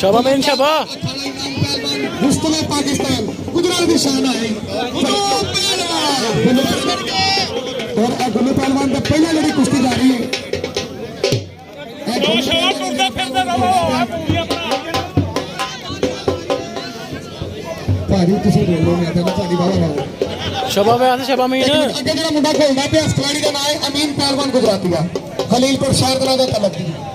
शाबा main शाबा मुस्तफा पाकिस्तान गुजरात की शान है और गुल्लू पहलवान का पहला लड़ी कुश्ती जारी है भारी तुसी बोलो मैं तो साडी बाबा बाबा शाबा में आते शाबा में अगे जरा मुंडा खोलदा पे इस खिलाड़ी का नाम है अमीन पहलवान गुजराती का खलीलपुर शहर कला दा तलक दी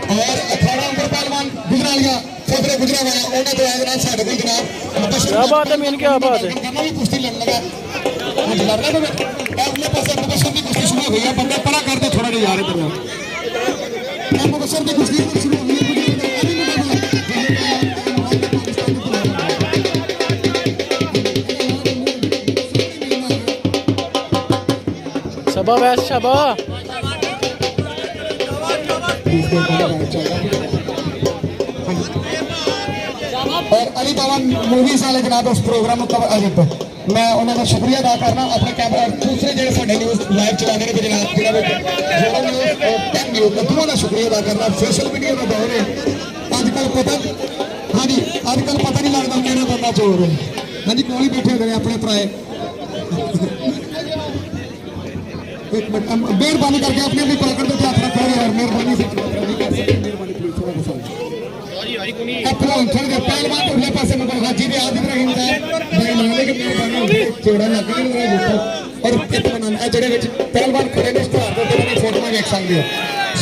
और अखाड़ा अंदर पहलवान गुजरालिया फदरे गुजरावाया ओने तो आए जनाब साडे कोल जनाब क्या बात है मीन क्या बात है भी कुश्ती लड़ने लगा मुझे लड़ना तो अगले पासे मुबशर की कुश्ती शुरू हो गई है बंदे पड़ा कर दे थोड़ा जिहा यार इधर मुबशर की कुश्ती शुरू हो गई है शाबा वैस शाबा और अली बाबा मूवीज वाले जनाब उस प्रोग्राम को मैं उन्होंने शुक्रिया अदा करना अपने कैमरा दूसरे जो साढ़े न्यूज़ लाइव चलाने के जनाब न्यूज़ दोनों का शुक्रिया अदा करना सोशल मीडिया का दौर है अजकल पता हाँ जी अजकल पता नहीं लगता मेरा बंदा चोर है हाँ जी कोई बैठे हुए अपने भराए एक मिनट मेहरबानी करके अपने अपनी पकड़ दो हाथ रखो यार मेहरबानी से मेहरबानी प्लीज थोड़ा सा पहलवान उरले पासे में हाजी दे आदित रहीम दा भाई नाले के मेहरबानी चोड़ा लग गया और कितना जेड़े विच पहलवान खड़े ने स्टार दे तेरी फोटो में देख सकते हो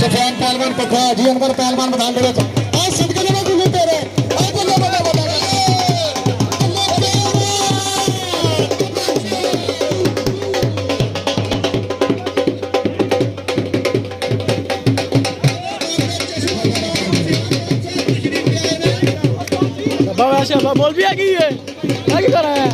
सफान पहलवान पखा जी अनवर पहलवान मैदान दे विच आ सदके दे गुल्लू तेरे आ बल्ला बल्ला बल्ला शाबा बोल भी आगे है आगे कर रहा है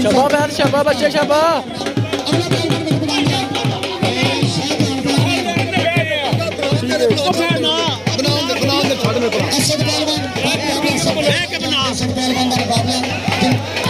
शाबा बहन शाबा बच्चे शाबा असद पहलवान